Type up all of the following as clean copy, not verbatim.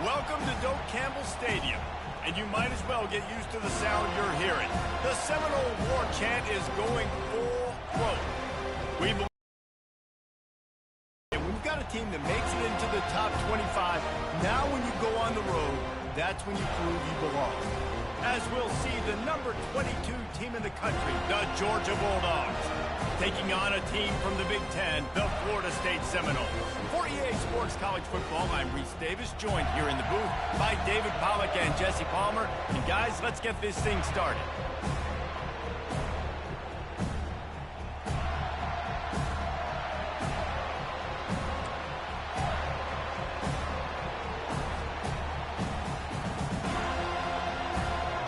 Welcome to Doak Campbell Stadium, and you might as well get used to the sound you're hearing. The Seminole War chant is going full throat. We've got a team that makes it into the top 25. Now when you go on the road, that's when you prove you belong. As we'll see the number 22 team in the country, the Georgia Bulldogs, taking on a team from the Big Ten, the Florida State Seminoles. For EA Sports College Football, I'm Reese Davis, joined here in the booth by David Pollack and Jesse Palmer. And guys, let's get this thing started.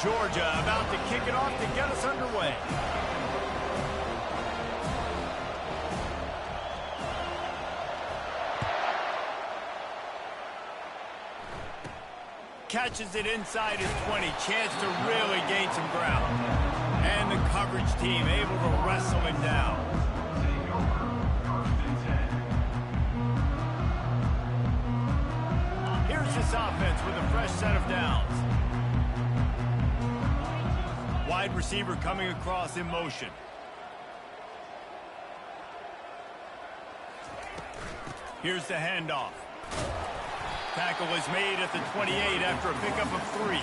Georgia about to kick it off to get us underway. Catches it inside his 20. Chance to really gain some ground. And the coverage team able to wrestle him down. Here's this offense with a fresh set of downs. Wide receiver coming across in motion. Here's the handoff. Tackle is made at the 28 after a pickup of 3.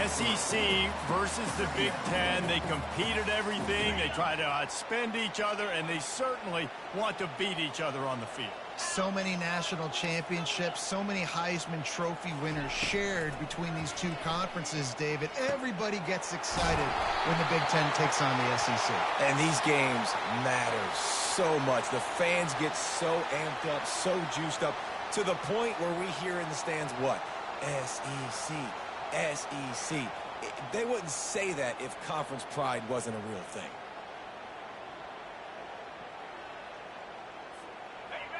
SEC versus the Big Ten. They compete at everything. They try to outspend each other, and they certainly want to beat each other on the field. So many national championships, so many Heisman Trophy winners shared between these two conferences, David. Everybody gets excited when the Big Ten takes on the SEC. And these games matter so much. The fans get so amped up, so juiced up, to the point where we hear in the stands, what? SEC, SEC. They wouldn't say that if conference pride wasn't a real thing.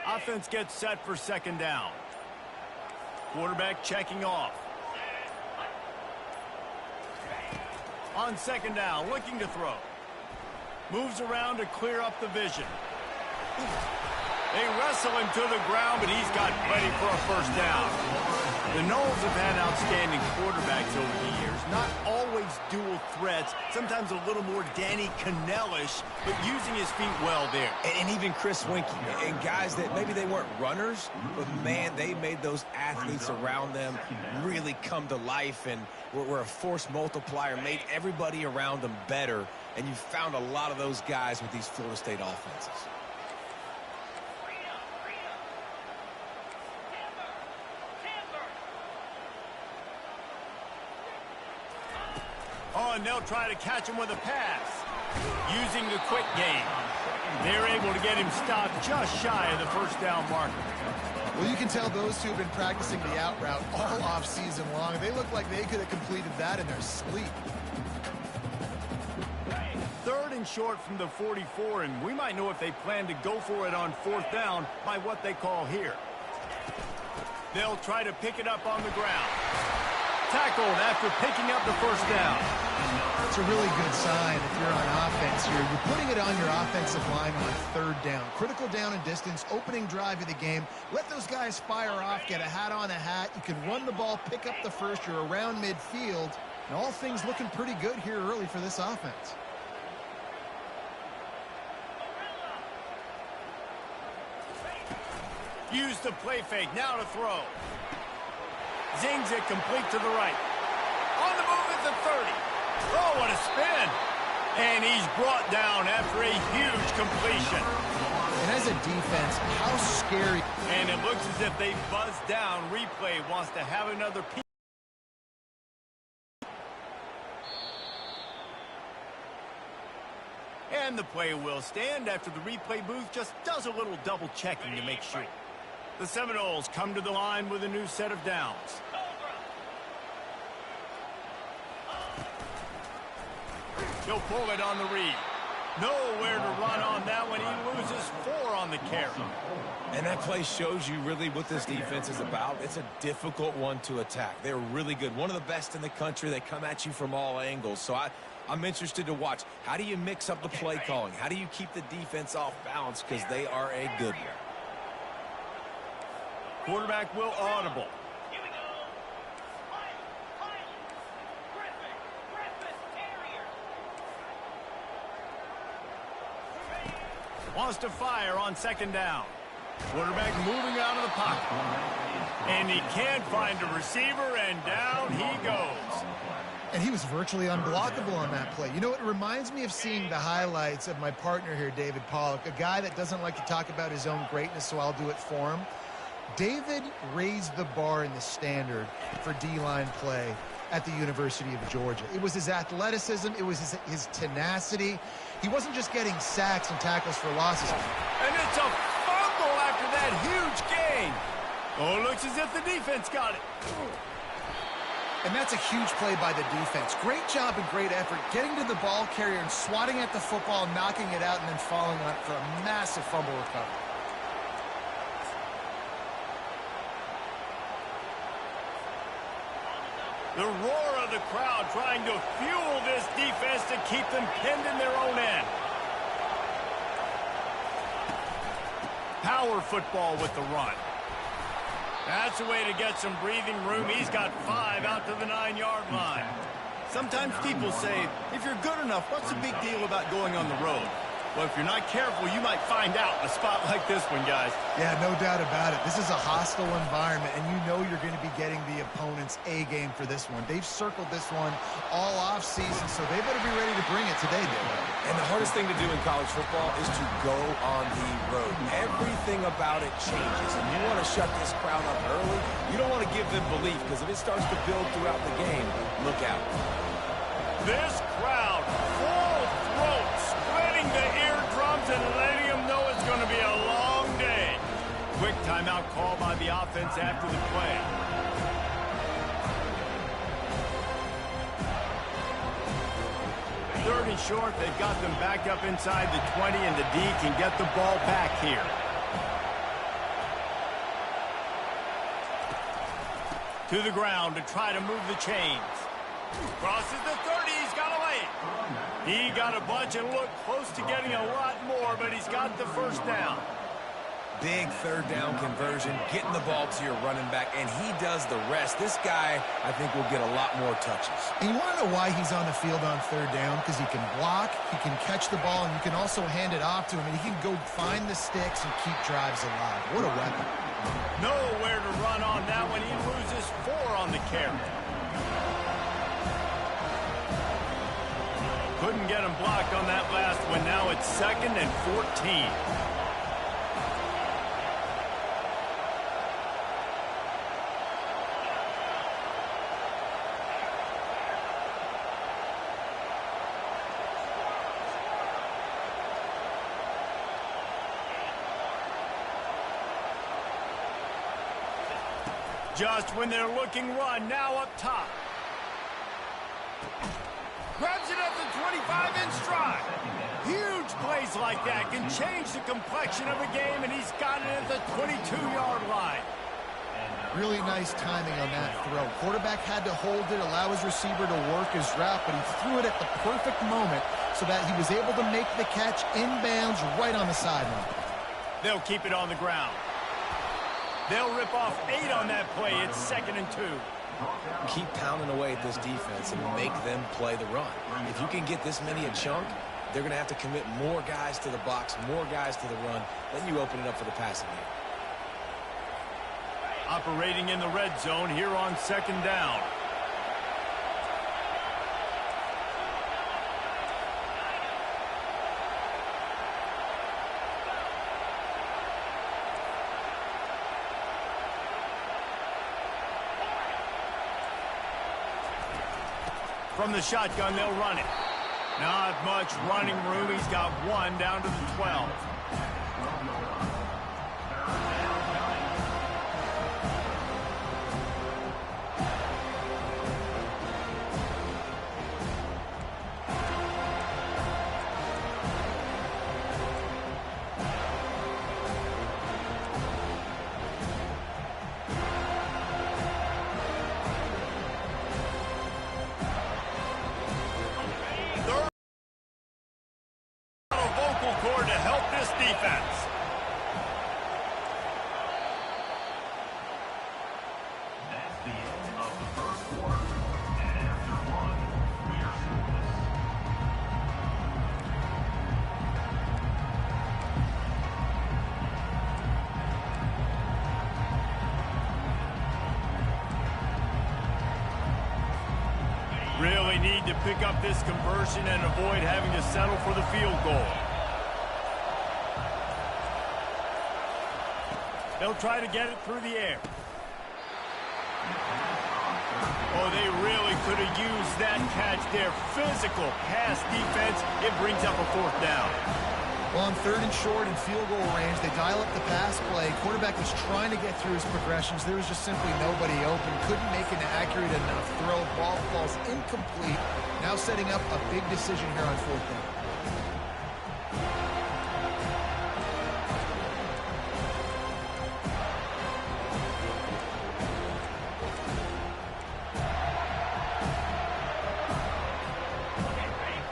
Offense gets set for second down. Quarterback checking off. On second down, looking to throw. Moves around to clear up the vision. They wrestle him to the ground, but he's got plenty for a first down. The Noles have had outstanding quarterbacks over the years. Not always dual threats. Sometimes a little more Danny Cannell-ish, but using his feet well there. And even Chris Winkie. And guys that maybe they weren't runners, but, man, they made those athletes around them really come to life and were a force multiplier, made everybody around them better. And you found a lot of those guys with these Florida State offenses. Oh, and they'll try to catch him with a pass. Using the quick game. They're able to get him stopped just shy of the first down marker. Well, you can tell those two have been practicing the out route all off season long. They look like they could have completed that in their sleep. Third and short from the 44, and we might know if they plan to go for it on fourth down by what they call here. They'll try to pick it up on the ground. Tackled after picking up the first down. It's a really good sign if you're on offense here. You're putting it on your offensive line on third down. Critical down and distance, opening drive of the game. Let those guys fire off, get a hat on a hat. You can run the ball, pick up the first. You're around midfield. And all things looking pretty good here early for this offense. Use the play fake, now to throw. Zings it complete to the right. On the move at the 30. Oh, what a spin. And he's brought down after a huge completion. And as a defense, how scary. And it looks as if they buzzed down. Replay wants to have another piece. And the play will stand after the replay booth just does a little double checking to make sure. The Seminoles come to the line with a new set of downs. He'll pull it on the read. Nowhere to run on that one. He loses 4 on the carry. And that play shows you really what this defense is about. It's a difficult one to attack. They're really good. One of the best in the country. They come at you from all angles. So I'm interested to watch. How do you mix up the play calling? How do you keep the defense off balance? Because they are a good one. Quarterback will audible. Wants to fire on second down. Quarterback moving out of the pocket. And he can't find a receiver, and down he goes. And he was virtually unblockable on that play. You know, it reminds me of seeing the highlights of my partner here, David Pollock, a guy that doesn't like to talk about his own greatness, so I'll do it for him. David raised the bar in the standard for D-line play at the University of Georgia. It was his athleticism. It was his tenacity. He wasn't just getting sacks and tackles for losses. And it's a fumble after that huge gain. Oh, it looks as if the defense got it. And that's a huge play by the defense. Great job and great effort getting to the ball carrier and swatting at the football, knocking it out, and then falling on it for a massive fumble recovery. The roar of the crowd trying to fuel this defense to keep them pinned in their own end. Power football with the run. That's a way to get some breathing room. He's got 5 out to the 9-yard line. Sometimes people say, if you're good enough, what's the big deal about going on the road? Well, if you're not careful, you might find out in a spot like this one, guys. Yeah, no doubt about it. This is a hostile environment, and you know you're going to be getting the opponent's A game for this one. They've circled this one all off-season, so they better be ready to bring it today, Dave. And the hardest thing to do in college football is to go on the road. Everything about it changes, and you want to shut this crowd up early. You don't want to give them belief, because if it starts to build throughout the game, look out. This crowd, full throat, spreading the eardrums and letting them know it's going to be a long day. Quick timeout call by the offense after the play. Third and short, they've got them backed up inside the 20, and the D can get the ball back here. To the ground to try to move the chains. Crosses the 30, he's got away. He got a bunch and looked close to getting a lot more, but he's got the first down. Big third down conversion, getting the ball to your running back, and he does the rest. This guy, I think, will get a lot more touches. And you want to know why he's on the field on third down? Because he can block, he can catch the ball, and you can also hand it off to him, and he can go find the sticks and keep drives alive. What a weapon. Nowhere to run on that one. He loses 4 on the carry. Couldn't get him blocked on that last one. Now it's 2nd and 14. Just when they're looking run, now up top. Grabs it at the 25 in stride. Huge plays like that can change the complexion of a game, and he's got it at the 22-yard line. Really nice timing on that throw. Quarterback had to hold it, allow his receiver to work his route, but he threw it at the perfect moment so that he was able to make the catch inbounds right on the sideline. They'll keep it on the ground. They'll rip off 8 on that play. It's 2nd and 2. Keep pounding away at this defense and make them play the run. If you can get this many a chunk, they're going to have to commit more guys to the box, more guys to the run. Then you open it up for the passing game. Operating in the red zone here on 2nd down. From the shotgun, they'll run it. Not much running room. He's got 1 down to the 12. Cord to help this defense. That's the end of the first quarter. And after 1, we are scoreless. need to pick up this conversion and avoid having to settle for the field goal. They'll try to get it through the air. Oh, they really could have used that catch there. Physical pass defense. It brings up a 4th down. Well, on 3rd and short and field goal range, they dial up the pass play. Quarterback was trying to get through his progressions. There was just simply nobody open. Couldn't make an accurate enough throw. Ball falls incomplete. Now setting up a big decision here on 4th down.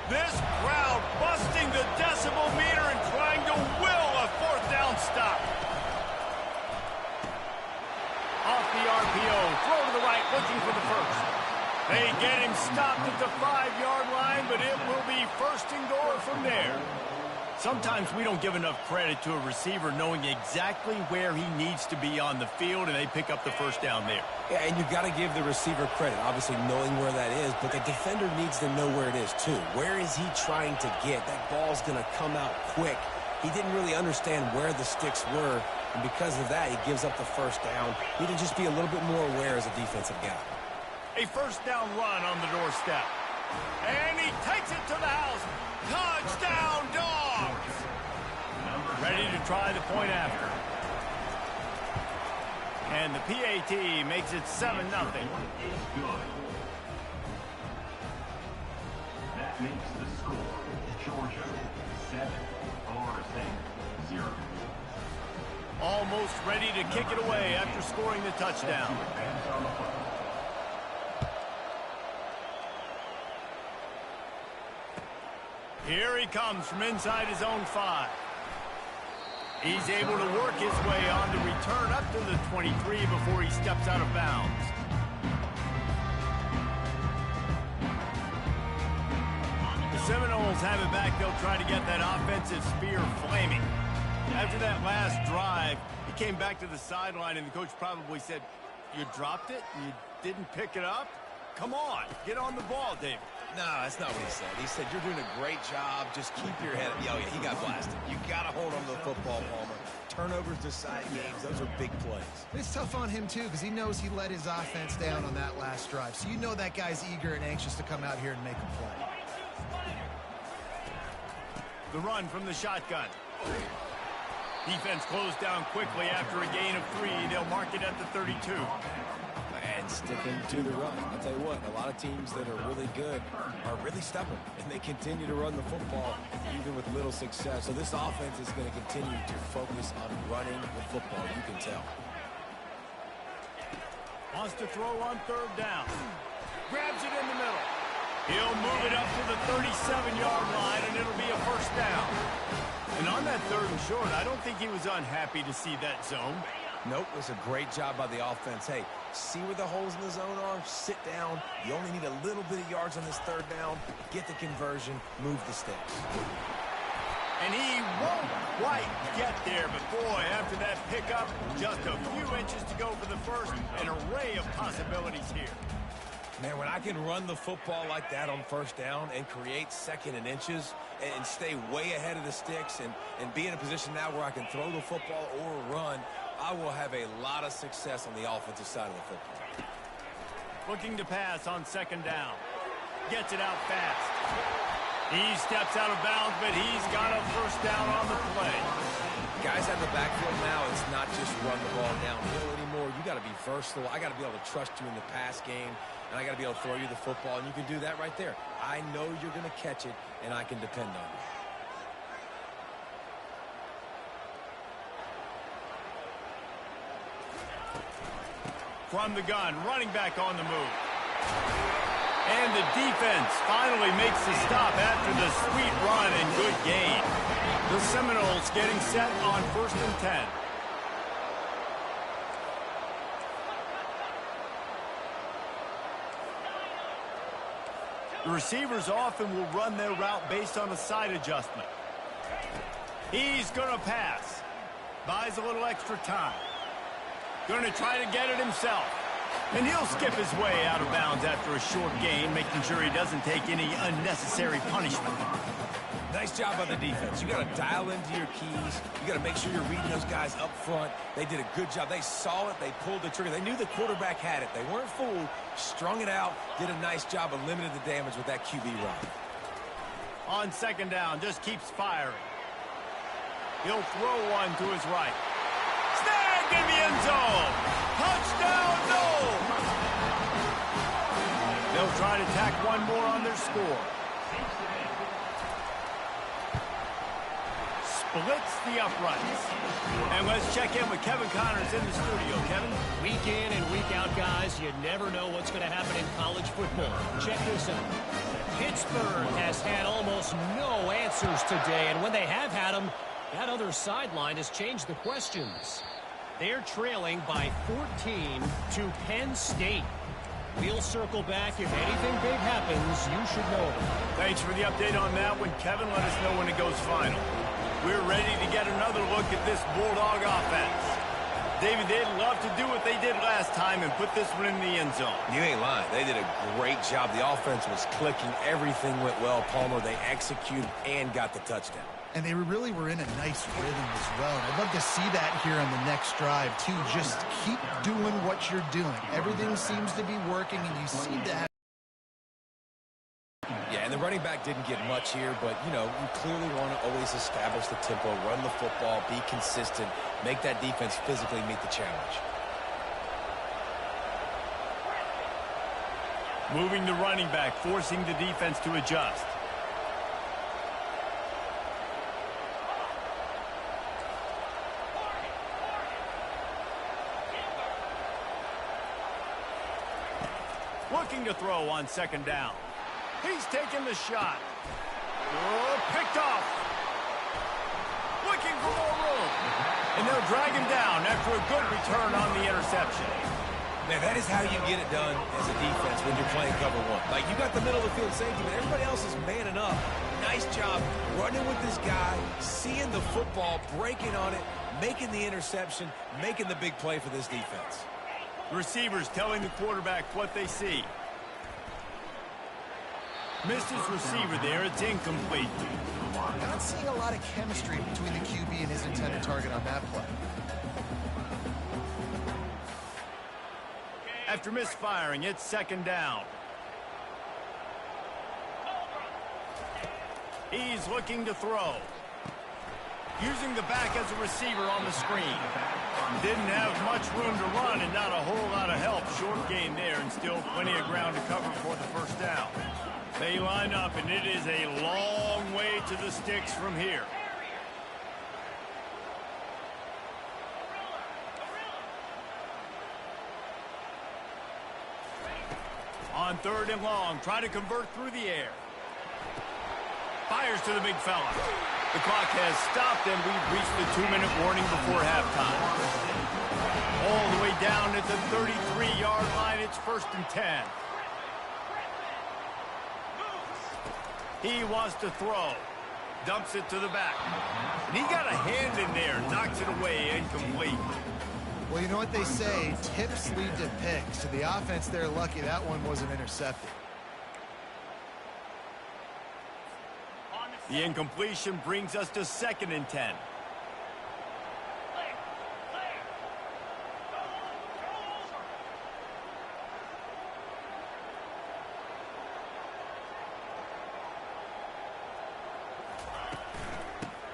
This crowd busting the decibel meter and trying to will a 4th down stop. Off the RPO, throw to the right, looking for the first. They get him stopped at the 5-yard line, but it will be 1st and goal from there. Sometimes we don't give enough credit to a receiver knowing exactly where he needs to be on the field, and they pick up the 1st down there. Yeah, and you've got to give the receiver credit, obviously knowing where that is, but the defender needs to know where it is too. Where is he trying to get? That ball's going to come out quick. He didn't really understand where the sticks were, and because of that, he gives up the 1st down. He need to just be a little bit more aware as a defensive guy. A 1st down run on the doorstep. And he takes it to the house. Touchdown, Dogs! Ready to try the point after. And the PAT makes it 7-0. That makes the score Georgia 7, Florida State 0. Almost ready to kick it away after scoring the touchdown. Here he comes from inside his own 5. He's able to work his way on the return up to the 23 before he steps out of bounds. The Seminoles have it back. They'll try to get that offensive spear flaming. After that last drive, he came back to the sideline, and the coach probably said, "You dropped it? You didn't pick it up? Come on, get on the ball, David." No, that's not what he said. He said, "You're doing a great job. Just keep your head up." Oh, yeah, he got blasted. You got to hold on to the football, Palmer. Turnovers decide games. Those are big plays. It's tough on him, too, because he knows he let his offense down on that last drive. So you know that guy's eager and anxious to come out here and make a play. The run from the shotgun. Defense closed down quickly after a gain of 3. They'll mark it at the 32. And sticking to the run. I'll tell you what, a lot of teams that are really good are really stubborn, and they continue to run the football even with little success. So this offense is going to continue to focus on running the football, you can tell. Wants to throw on 3rd down. Grabs it in the middle. He'll move it up to the 37-yard line, and it'll be a 1st down. And on that 3rd and short, I don't think he was unhappy to see that zone. Nope, it was a great job by the offense. Hey, see where the holes in the zone are? Sit down. You only need a little bit of yards on this 3rd down. Get the conversion. Move the sticks. And he won't quite get there, but boy, after that pickup, just a few inches to go for the first. An array of possibilities here. Man, when I can run the football like that on 1st down and create 2nd and inches and stay way ahead of the sticks and be in a position now where I can throw the football or run, I will have a lot of success on the offensive side of the football. Looking to pass on 2nd down. Gets it out fast. He steps out of bounds, but he's got a 1st down on the play. Guys out of the backfield now, it's not just run the ball downhill anymore. You got to be versatile. I got to be able to trust you in the pass game, and I got to be able to throw you the football, and you can do that right there. I know you're going to catch it, and I can depend on you. From the gun, running back on the move. And the defense finally makes the stop after the sweet run and good gain. The Seminoles getting set on 1st and 10. The receivers often will run their route based on a side adjustment. He's going to pass. Buys a little extra time. Going to try to get it himself. And he'll skip his way out of bounds after a short gain, making sure he doesn't take any unnecessary punishment. Nice job by the defense. You got to dial into your keys. You got to make sure you're reading those guys up front. They did a good job. They saw it. They pulled the trigger. They knew the quarterback had it. They weren't fooled. Strung it out. Did a nice job of limiting the damage with that QB run. On second down, just keeps firing. He'll throw one to his right. Snagged in the end zone. Touchdown, no! They'll try to tack one more on their score. Splits the uprights. And let's check in with Kevin Connors in the studio. Kevin? Week in and week out, guys, you never know what's going to happen in college football. Check this out. Pittsburgh has had almost no answers today, and when they have had them, that other sideline has changed the questions. They're trailing by 14 to Penn State. We'll circle back. If anything big happens, you should know it. Thanks for the update on that one, Kevin. Let us know when it goes final. We're ready to get another look at this Bulldog offense. David, they'd love to do what they did last time and put this one in the end zone. You ain't lying. They did a great job. The offense was clicking. Everything went well. Palmer, they executed and got the touchdown. And they really were in a nice rhythm as well. And I'd love to see that here on the next drive, too. Just keep doing what you're doing. Everything seems to be working, and you seem to have... Yeah, and the running back didn't get much here, but, you know, you clearly want to always establish the tempo, run the football, be consistent, make that defense physically meet the challenge. Moving the running back, forcing the defense to adjust. Looking to throw on second down. He's taking the shot. Oh, picked off. Looking for more room. And they'll drag him down after a good return on the interception. Man, that is how you get it done as a defense when you're playing cover one. Like, you got the middle of the field safety, but everybody else is manning up. Nice job running with this guy, seeing the football, breaking on it, making the interception, making the big play for this defense. Receivers telling the quarterback what they see. Missed his receiver there. It's incomplete. Not seeing a lot of chemistry between the QB and his intended target on that play. After misfiring, it's second down. He's looking to throw. Using the back as a receiver on the screen. Didn't have much room to run and not a whole lot of help. Short gain there and still plenty of ground to cover for the first down. They line up, and it is a long way to the sticks from here. On third and long, trying to convert through the air. Fires to the big fella. The clock has stopped, and we've reached the 2-minute warning before halftime. All the way down at the 33-yard line, it's 1st and 10. He wants to throw. Dumps it to the back. And he got a hand in there. Knocks it away. Incomplete. Well, you know what they say, tips lead to picks. To the offense, they're lucky that one wasn't intercepted. The incompletion brings us to 2nd and 10.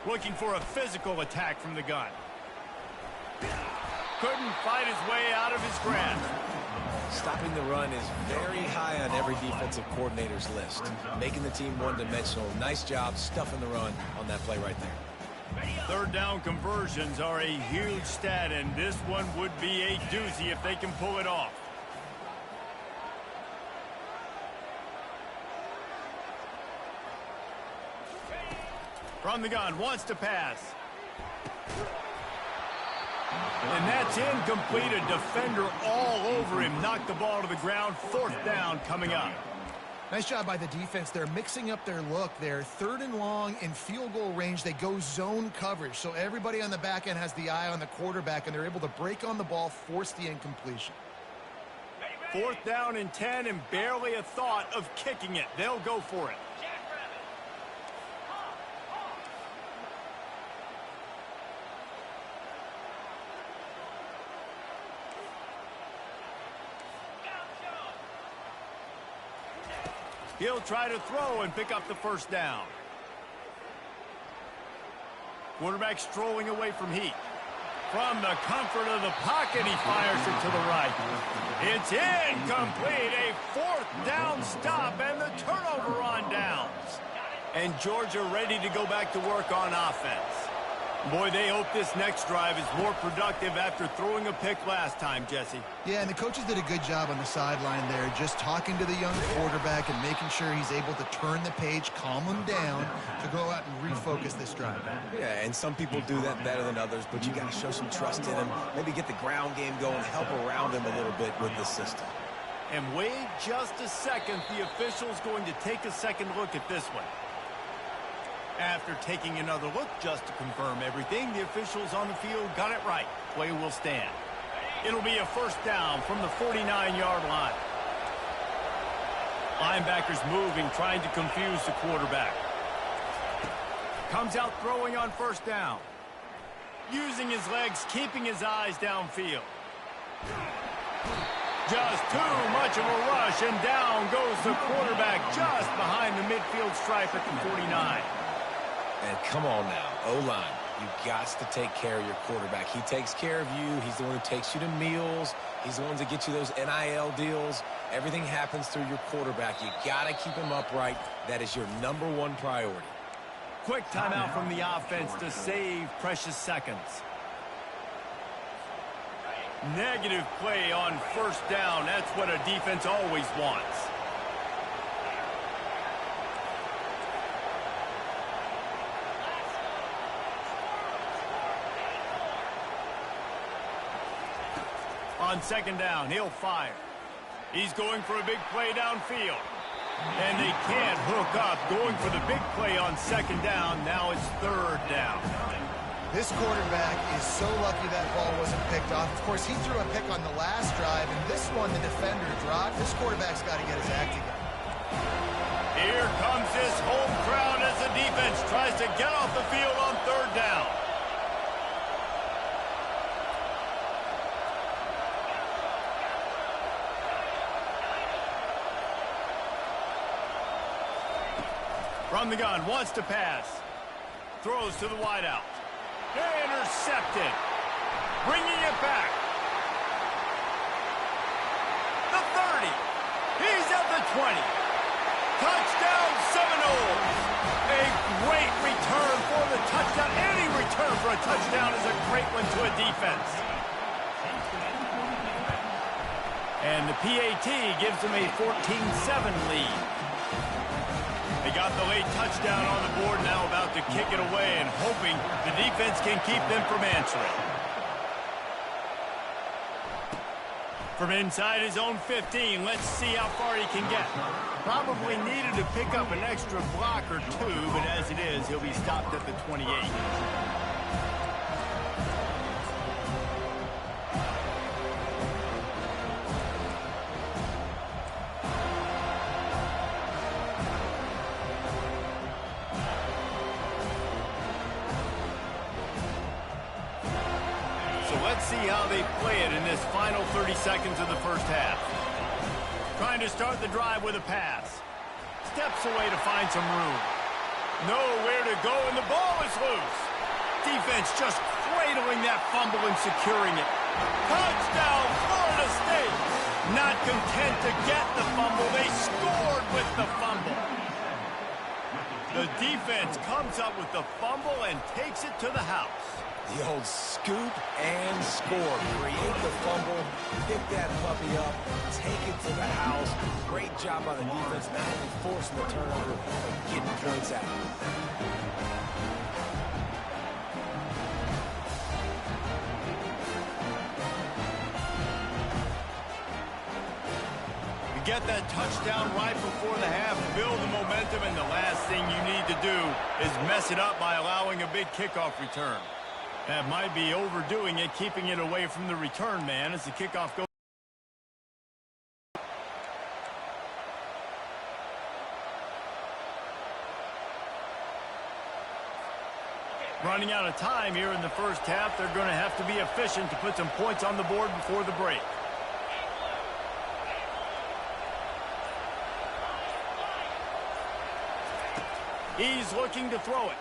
Looking for a physical attack from the gun. Couldn't fight his way out of his grasp. Stopping the run is very high on every defensive coordinator's list. Making the team one-dimensional. Nice job stuffing the run on that play right there. Third down conversions are a huge stat, and this one would be a doozy if they can pull it off. From the gun, wants to pass. And that's incomplete. A defender all over him. Knocked the ball to the ground. 4th down coming up. Nice job by the defense. They're mixing up their look. They're 3rd and long in field goal range. They go zone coverage. So everybody on the back end has the eye on the quarterback, and they're able to break on the ball, force the incompletion. 4th down and 10 and barely a thought of kicking it. They'll go for it. He'll try to throw and pick up the 1st down. Quarterback strolling away from heat. From the comfort of the pocket, he fires it to the right. It's incomplete. A 4th down stop and the turnover on downs. And Georgia ready to go back to work on offense. Boy, they hope this next drive is more productive after throwing a pick last time, Jesse. Yeah, and the coaches did a good job on the sideline there, just talking to the young quarterback and making sure he's able to turn the page, calm him down to go out and refocus this drive. Yeah, and some people do that better than others, but you got to show some trust in him, maybe get the ground game going, help around him a little bit with the system. And wait just a second, the official's going to take a second look at this one. After taking another look just to confirm everything, the officials on the field got it right. Play will stand. It'll be a 1st down from the 49-yard line. Linebackers moving, trying to confuse the quarterback. Comes out throwing on 1st down. Using his legs, keeping his eyes downfield. Just too much of a rush, and down goes the quarterback just behind the midfield stripe at the 49. And come on now, O-line, you got to take care of your quarterback. He takes care of you. He's the one who takes you to meals. He's the one that gets you those NIL deals. Everything happens through your quarterback. You got to keep him upright. That is your #1 priority. Quick timeout from the offense to save precious seconds. Negative play on 1st down. That's what a defense always wants. On 2nd down, he'll fire. He's going for a big play downfield. And they can't hook up. Going for the big play on 2nd down. Now it's 3rd down. This quarterback is so lucky that ball wasn't picked off. Of course, he threw a pick on the last drive, and this one the defender dropped. This quarterback's got to get his act together. Here comes this home crowd as the defense tries to get off the field on 3rd down. From the gun, wants to pass. Throws to the wideout. Intercepted. Bringing it back. The 30. He's at the 20. Touchdown Seminoles. A great return for the touchdown. Any return for a touchdown is a great one to a defense. And the PAT gives them a 14-7 lead. They got the late touchdown on the board, now about to kick it away and hoping the defense can keep them from answering. From inside his own 15, let's see how far he can get. Probably needed to pick up an extra block or 2, but as it is, he'll be stopped at the 28. Let's see how they play it in this final 30 seconds of the 1st half. Trying to start the drive with a pass. Steps away to find some room. Nowhere to go, and the ball is loose. Defense just cradling that fumble and securing it. Touchdown, Florida State. Not content to get the fumble, they scored with the fumble. The defense comes up with the fumble and takes it to the house. The old scoop and score. Create the fumble, pick that puppy up, take it to the house. Great job by the defense, not only forcing the turnover, but getting points out. You get that touchdown right before the half, build the momentum, and the last thing you need to do is mess it up by allowing a big kickoff return. That might be overdoing it, keeping it away from the return man as the kickoff goes. Running out of time here in the first half. They're going to have to be efficient to put some points on the board before the break. He's looking to throw it.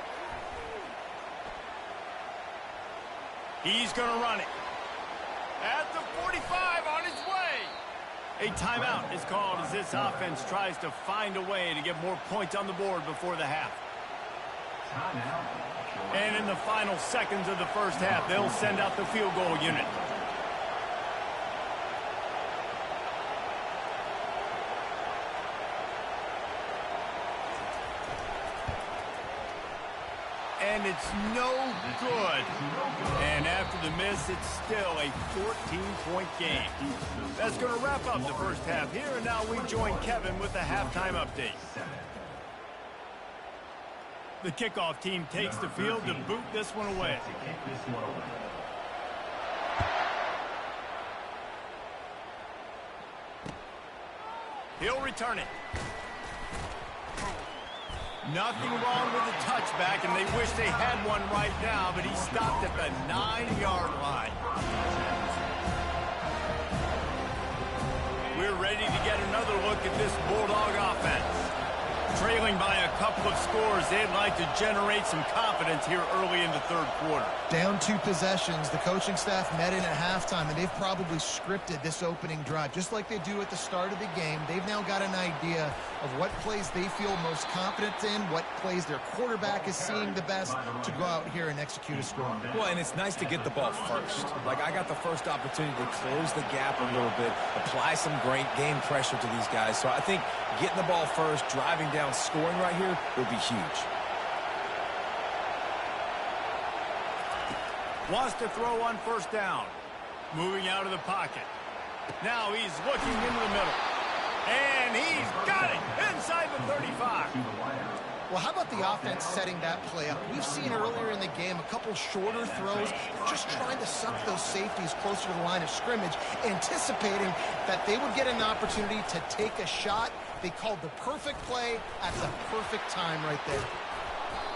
He's going to run it. At the 45, on his way. A timeout is called as this offense tries to find a way to get more points on the board before the half. And in the final seconds of the first half, they'll send out the field goal unit. And it's no good. And after the miss, it's still a 14-point game. That's going to wrap up the first half here, and now we join Kevin with the halftime update. The kickoff team takes the field to boot this one away. He'll return it. Nothing wrong with the touchback, and they wish they had one right now, but he stopped at the 9-yard line. We're ready to get another look at this Bulldog offense. Trailing by a couple of scores, they'd like to generate some confidence here early in the third quarter. Down 2 possessions, the coaching staff met in at halftime, and they've probably scripted this opening drive. Just like they do at the start of the game, they've now got an idea of what plays they feel most confident in, what plays their quarterback is seeing the best to go out here and execute a score. Well, and it's nice to get the ball first. Like, I got the first opportunity to close the gap a little bit, apply some great game pressure to these guys. So I think getting the ball first, driving down, scoring right here will be huge. Wants to throw on first down. Moving out of the pocket. Now he's looking into the middle. And he's got it inside the 35. Well, how about the offense setting that play up? We've seen earlier in the game a couple shorter throws, just trying to suck those safeties closer to the line of scrimmage, anticipating that they would get an opportunity to take a shot. They called the perfect play at the perfect time right there.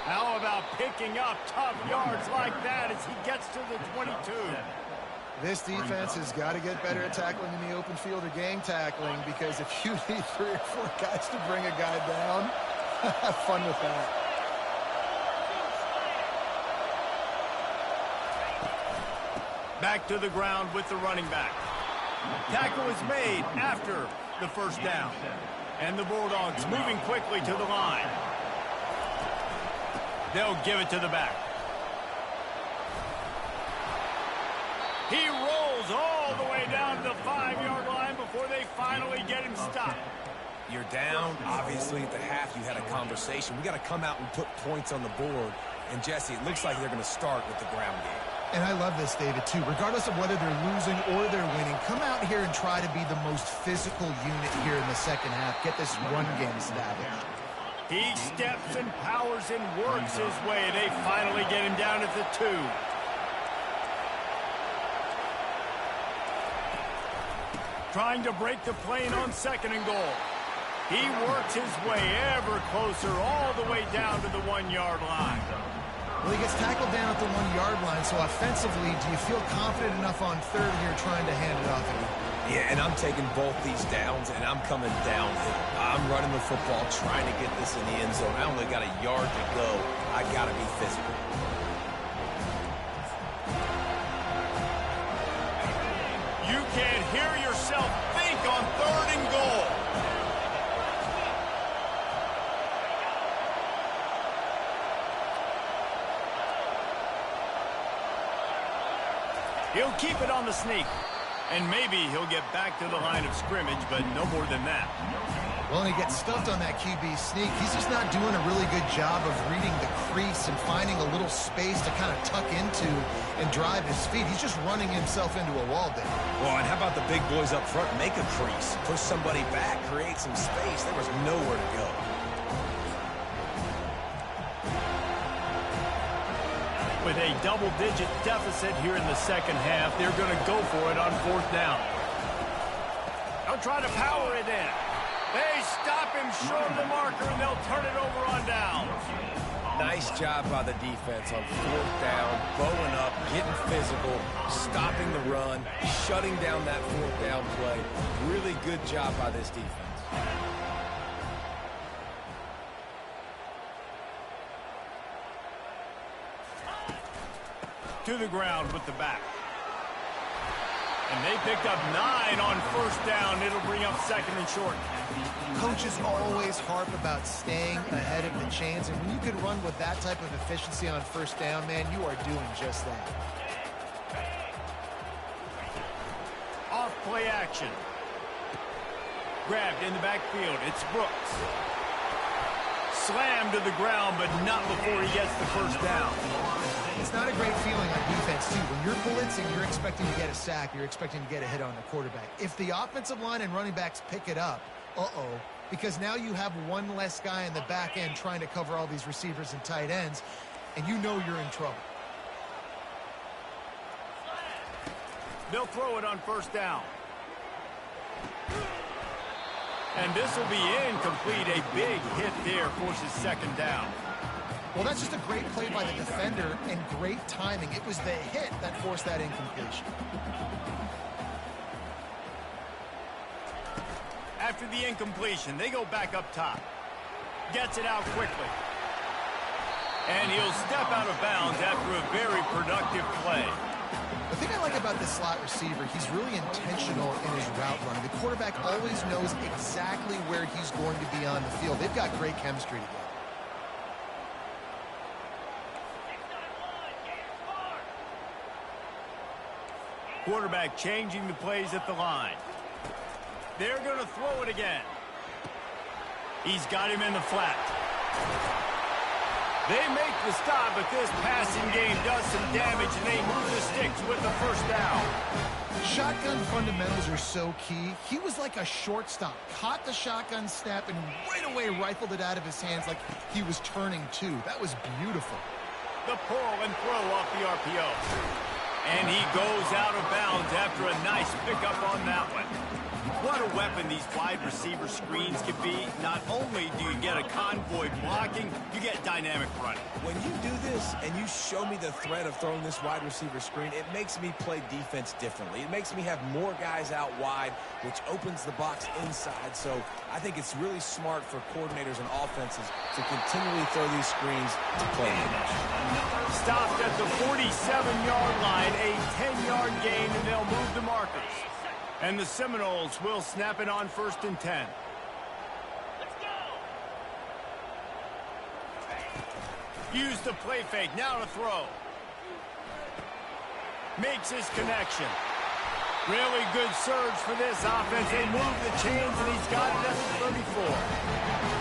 How about picking up tough yards like that as he gets to the 22? This defense has got to get better at tackling in the open field or gang tackling, because if you need 3 or 4 guys to bring a guy down, have fun with that. Back to the ground with the running back. Tackle is made after the first down. And the Bulldogs moving quickly to the line. They'll give it to the back. He rolls all the way down to the 5-yard line before they finally get him stopped. You're down. Obviously, at the half, you had a conversation. We got to come out and put points on the board. And, Jesse, it looks like they're going to start with the ground game. And I love this, David, too. Regardless of whether they're losing or they're winning, come out here and try to be the most physical unit here in the second half. Get this run game established. He steps and powers and works his way. They finally get him down at the 2. Trying to break the plane on 2nd and goal. He works his way ever closer all the way down to the 1-yard line. Well, he gets tackled down at the 1-yard line, so offensively, do you feel confident enough on 3rd here trying to hand it off again? Yeah, and I'm taking both these downs, and I'm coming downhill. I'm running the football, trying to get this in the end zone. I only got a yard to go. I got to be physical. You can't hear yourself think on 3rd and goal. He'll keep it on the sneak. And maybe he'll get back to the line of scrimmage, but no more than that. Well, and he gets stuffed on that QB sneak. He's just not doing a really good job of reading the crease and finding a little space to kind of tuck into and drive his feet. He's just running himself into a wall there. Well, and how about the big boys up front? Make a crease, push somebody back, create some space. There was nowhere to go. With a double-digit deficit here in the second half, they're going to go for it on 4th down. They'll try to power it in. They stop him short of the marker, and they'll turn it over on down. Nice job by the defense on 4th down, bowing up, getting physical, stopping the run, shutting down that 4th down play. Really good job by this defense. To the ground with the back. And they picked up 9 on 1st down. It'll bring up 2nd and short. Coaches always harp about staying ahead of the chains, and when you can run with that type of efficiency on 1st down, man, you are doing just that. Off play action. Grabbed in the backfield. It's Brooks. Slammed to the ground, but not before he gets the 1st down. It's not a great feeling on defense, too. When you're blitzing, you're expecting to get a sack. You're expecting to get a hit on the quarterback. If the offensive line and running backs pick it up, because now you have one less guy in the back end trying to cover all these receivers and tight ends, and you know you're in trouble. They'll throw it on 1st down. And this will be incomplete. A big hit there forces 2nd down. Well, that's just a great play by the defender and great timing. It was the hit that forced that incompletion. After the incompletion, they go back up top. Gets it out quickly. And he'll step out of bounds after a very productive play. The thing I like about this slot receiver, he's really intentional in his route running. The quarterback always knows exactly where he's going to be on the field. They've got great chemistry together. Quarterback changing the plays at the line. They're going to throw it again. He's got him in the flat. They make the stop, but this passing game does some damage, and they move the sticks with the 1st down. Shotgun fundamentals are so key. He was like a shortstop. Caught the shotgun snap and right away rifled it out of his hands like he was turning two. That was beautiful. The pull and throw off the RPO. And he goes out of bounds after a nice pickup on that one. What a weapon these wide receiver screens can be. Not only do you get a convoy blocking, you get dynamic running. When you do this and you show me the threat of throwing this wide receiver screen, it makes me play defense differently. It makes me have more guys out wide, which opens the box inside. So I think it's really smart for coordinators and offenses to continually throw these screens to play damage. Stopped at the 47-yard line, a 10-yard gain, and they'll move the markers. And the Seminoles will snap it on 1st and 10. Let's go. Use the play fake. Now to throw. Makes his connection. Really good surge for this offense. They move the chains, and he's got it at the 34.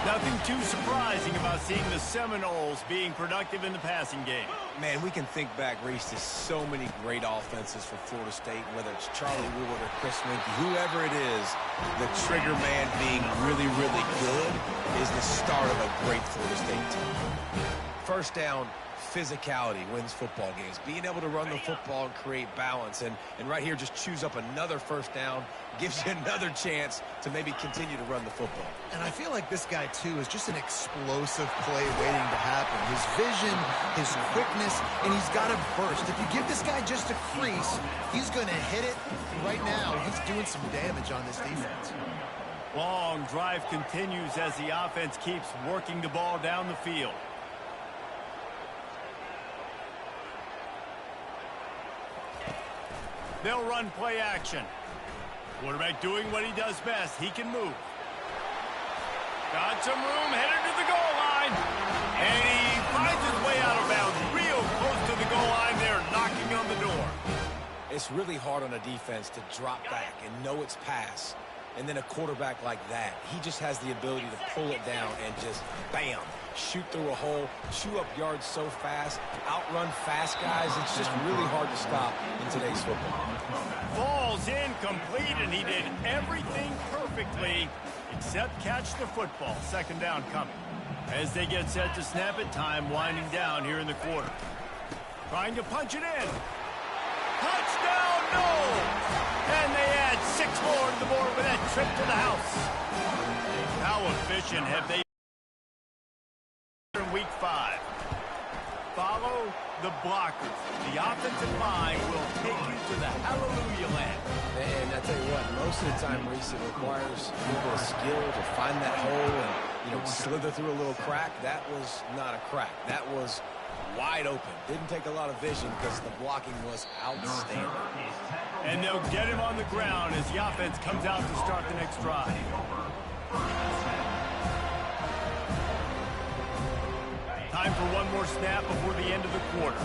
Nothing too surprising about seeing the Seminoles being productive in the passing game. Man, we can think back, Reese, to so many great offenses for Florida State, whether it's Charlie Wood or Chris Winkie, whoever it is, the trigger man being really, really good is the start of a great Florida State team. 1st down, physicality wins football games. Being able to run the football and create balance. And right here, just choose up another 1st down, gives you another chance to maybe continue to run the football. And I feel like this guy, too, is just an explosive play waiting to happen. His vision, his quickness, and he's got a burst. If you give this guy just a crease, he's going to hit it. Right now, he's doing some damage on this defense. Long drive continues as the offense keeps working the ball down the field. They'll run play action. Quarterback doing what he does best. He can move. Got some room, headed to the goal line. And he finds his way out of bounds. Real close to the goal line there, knocking on the door. It's really hard on a defense to drop back and know it's pass. And then a quarterback like that, he just has the ability to pull it down and just, bam, shoot through a hole, chew up yards so fast, outrun fast guys. It's just really hard to stop in today's football. Falls incomplete, and he did everything perfectly except catch the football. 2nd down coming. As they get set to snap it, time winding down here in the quarter. Trying to punch it in. Touchdown, no! And they add 6 more to the board with that trip to the house. How efficient have they been in week 5? blockers. The offensive line will take you to the hallelujah land. And I tell you what, most of the time, Reese, it requires a little bit of skill to find that hole and, slither through a little crack. That was not a crack. That was wide open. Didn't take a lot of vision because the blocking was outstanding. And they'll get him on the ground as the offense comes out to start the next drive. Time for one more snap before the end of the quarter.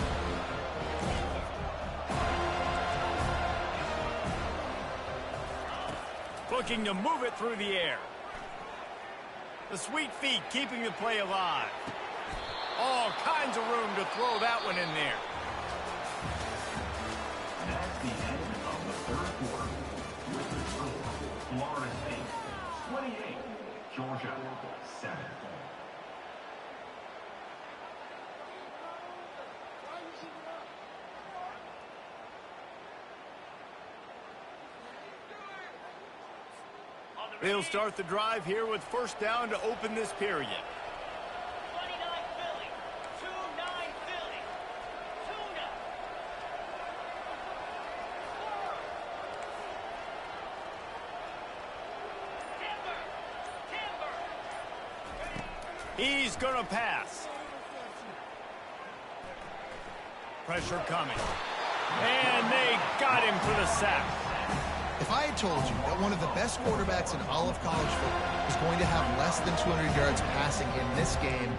Looking to move it through the air. The sweet feet keeping the play alive. All kinds of room to throw that one in there. That's the end of the third quarter. With the score, Florida State 28, Georgia 7. They'll start the drive here with first down to open this period. 29 Philly. 2-9 Philly. Tuna. Timber. He's going to pass. Pressure coming. And they got him for the sack. If I had told you that one of the best quarterbacks in all of college football is going to have less than 200 yards passing in this game,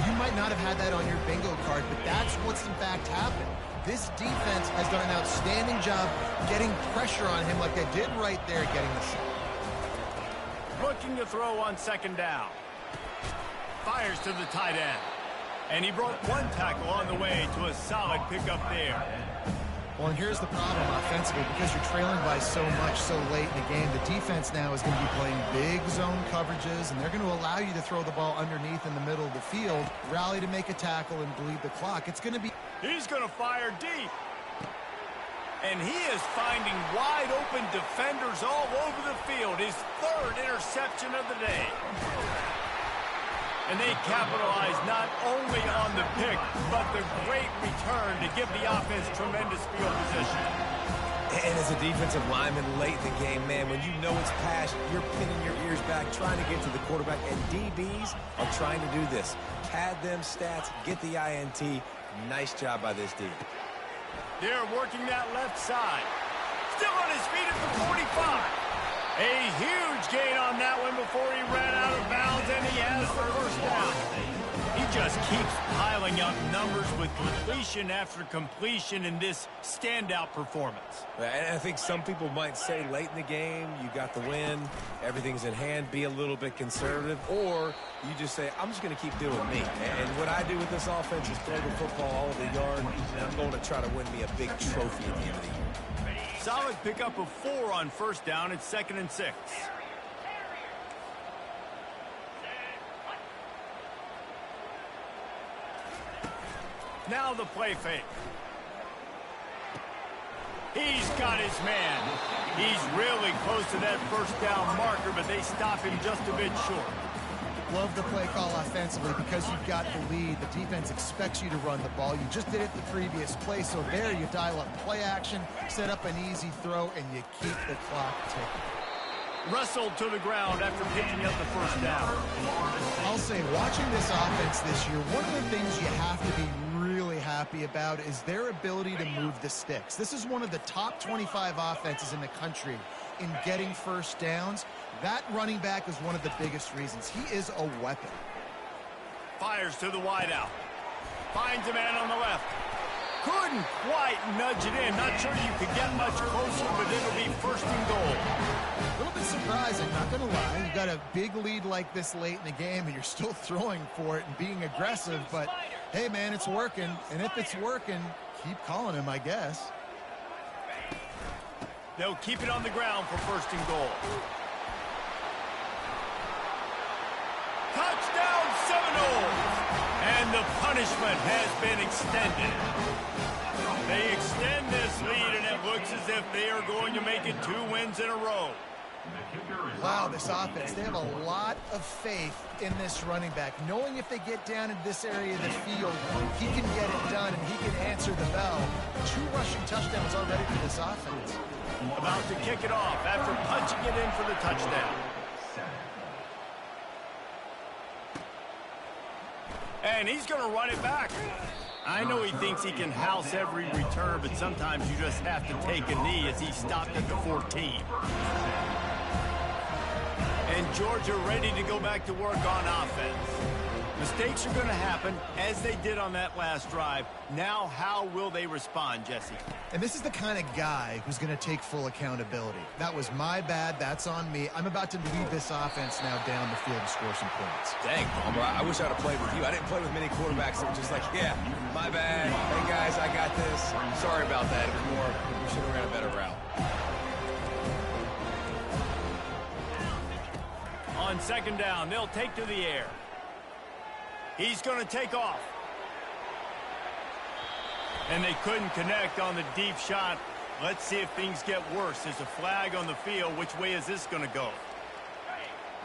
you might not have had that on your bingo card, but that's what's in fact happened. This defense has done an outstanding job getting pressure on him like they did right there, getting the sack. Looking to throw on second down. Fires to the tight end. And he broke one tackle on the way to a solid pickup there. Well, and here's the problem offensively. Because you're trailing by so much so late in the game, the defense now is going to be playing big zone coverages, and they're going to allow you to throw the ball underneath in the middle of the field, rally to make a tackle, and bleed the clock. It's going to be... He's going to fire deep. And he is finding wide open defenders all over the field. His third interception of the day. And they capitalize not only on the pick, but the great return to give the offense tremendous field position. And as a defensive lineman late in the game, man, when you know it's past, you're pinning your ears back, trying to get to the quarterback. And DBs are trying to do this. Pad them stats, get the INT. Nice job by this D. They're working that left side. Still on his feet at the 45. A huge gain on that one before he ran out of bounds, and he has the first down. He just keeps piling up numbers with completion after completion in this standout performance. And I think some people might say late in the game, you got the win, everything's in hand, be a little bit conservative, or you just say, I'm just going to keep doing me. And what I do with this offense is throw the football all over the yard, and I'm going to try to win me a big trophy at the end of the year. Solid pickup of 4 on first down. It's 2nd and 6. Now the play fake. He's got his man. He's really close to that first down marker, but they stop him just a bit short. Love the play call offensively because you've got the lead. The defense expects you to run the ball. You just did it the previous play, so there you dial up play action, set up an easy throw, and you keep the clock ticking. Wrestled to the ground after picking up the first down. I'll say, watching this offense this year, one of the things you have to be really happy about is their ability to move the sticks. This is one of the top 25 offenses in the country in getting first downs. That running back is one of the biggest reasons. He is a weapon. Fires to the wideout. Finds a man on the left. Couldn't quite nudge it in. Not sure you could get much closer, but it'll be 1st and goal. A little bit surprising, not going to lie. You got a big lead like this late in the game, and you're still throwing for it and being aggressive. But, hey, man, it's working. And if it's working, keep calling him, I guess. They'll keep it on the ground for 1st and goal. Touchdown Seminoles! And the punishment has been extended. They extend this lead, and it looks as if they are going to make it 2 wins in a row. The kicker is Wow, on this for offense, they have a lot of faith in this running back, knowing if they get down in this area of the field, he can get it done and he can answer the bell. 2 rushing touchdowns already for this offense. About to kick it off after punching it in for the touchdown. And he's going to run it back. I know he thinks he can house every return, but sometimes you just have to take a knee as he stopped at the 14. And Georgia ready to go back to work on offense. Mistakes are going to happen, as they did on that last drive. Now, how will they respond, Jesse? And this is the kind of guy who's going to take full accountability. That was my bad. That's on me. I'm about to lead this offense now down the field and score some points. Dang, Palmer, I wish I'd have played with you. I didn't play with many quarterbacks that were just like, yeah, my bad. Hey, guys, I got this. Sorry about that. It was more, we should have ran a better route. On second down, they'll take to the air. He's going to take off. And they couldn't connect on the deep shot. Let's see if things get worse. There's a flag on the field. Which way is this going to go?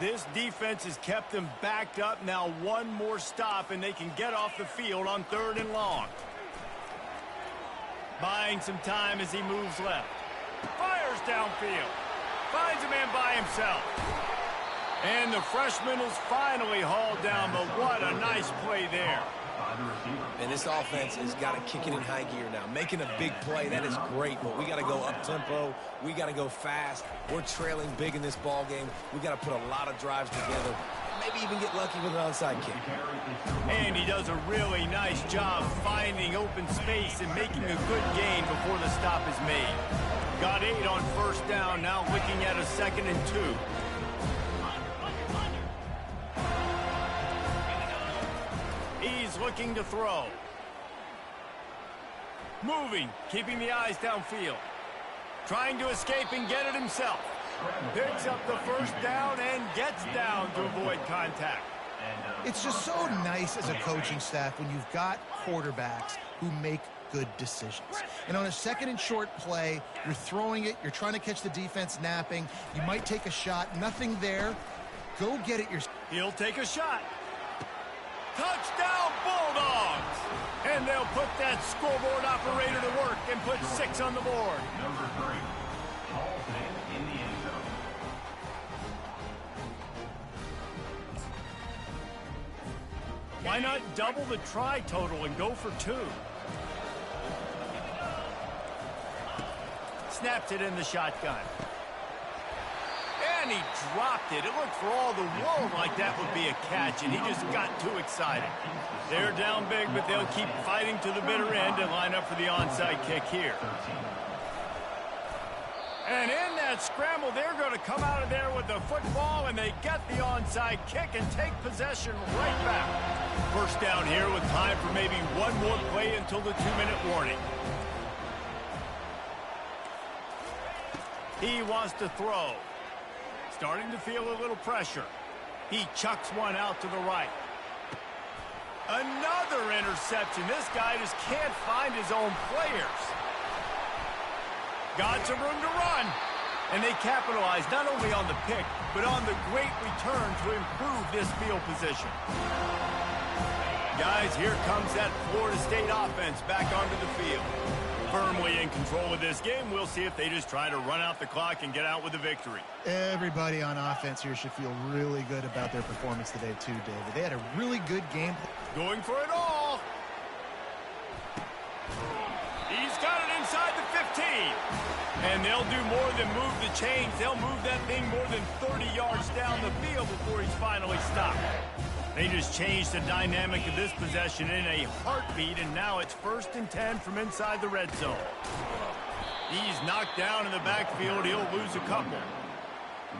This defense has kept them backed up. Now one more stop, and they can get off the field on 3rd and long. Buying some time as he moves left. Fires downfield. Finds a man by himself. And the freshman is finally hauled down, but what a nice play there. And this offense has got to kick it in high gear now. Making a big play, that is great, but we got to go up-tempo. We got to go fast. We're trailing big in this ball game. We got to put a lot of drives together. Maybe even get lucky with an onside kick. And he does a really nice job finding open space and making a good gain before the stop is made. Got 8 on first down, now looking at a 2nd and 2. He's looking to throw. Moving, keeping the eyes downfield. Trying to escape and get it himself. Picks up the first down and gets down to avoid contact. It's just so nice as a coaching staff when you've got quarterbacks who make good decisions. And on a 2nd and short play, you're throwing it, you're trying to catch the defense napping, you might take a shot, nothing there. Go get it yourself. He'll take a shot. Touchdown Bulldogs! And they'll put that scoreboard operator to work and put 6 on the board. Number 3, hauls it in the end zone. Why not double the try total and go for 2? Snaps it in the shotgun. And he dropped it. It looked for all the world like that would be a catch, and he just got too excited. They're down big, but they'll keep fighting to the bitter end and line up for the onside kick here. And in that scramble, they're going to come out of there with the football, and they get the onside kick and take possession right back. First down here with time for maybe one more play until the 2-minute warning. He wants to throw. Starting to feel a little pressure. He chucks one out to the right. Another interception. This guy just can't find his own players. Got some room to run. And they capitalize not only on the pick, but on the great return to improve this field position. Guys, here comes that Florida State offense back onto the field. Firmly in control of this game. We'll see if they just try to run out the clock and get out with a victory. Everybody on offense here should feel really good about their performance today too, David. They had a really good game. Going for it all. He's got it inside the 15. And they'll do more than move the chains. They'll move that thing more than 30 yards down the field before he's finally stopped. They just changed the dynamic of this possession in a heartbeat, and now it's 1st and 10 from inside the red zone. He's knocked down in the backfield. He'll lose a couple.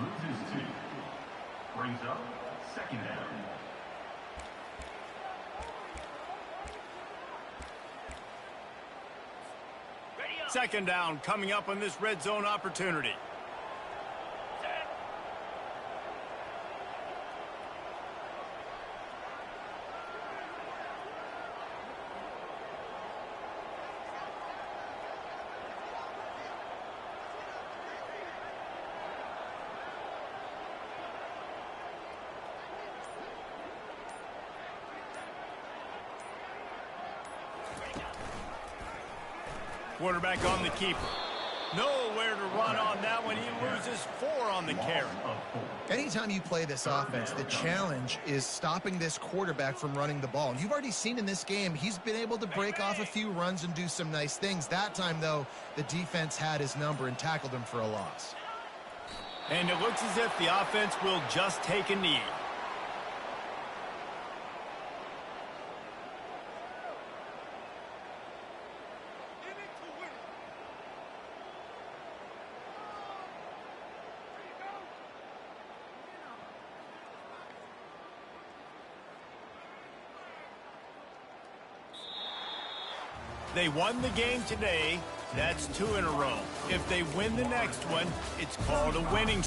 Loses 2. Brings up 2nd down. Second down coming up on this red zone opportunity. Quarterback on the keeper. Nowhere to run on that one. He loses 4 on the carry. Anytime you play this offense, the challenge is stopping this quarterback from running the ball. You've already seen in this game, he's been able to break off a few runs and do some nice things. That time, though, the defense had his number and tackled him for a loss. And it looks as if the offense will just take a knee. They won the game today. That's 2 in a row. If they win the next one, it's called a winning.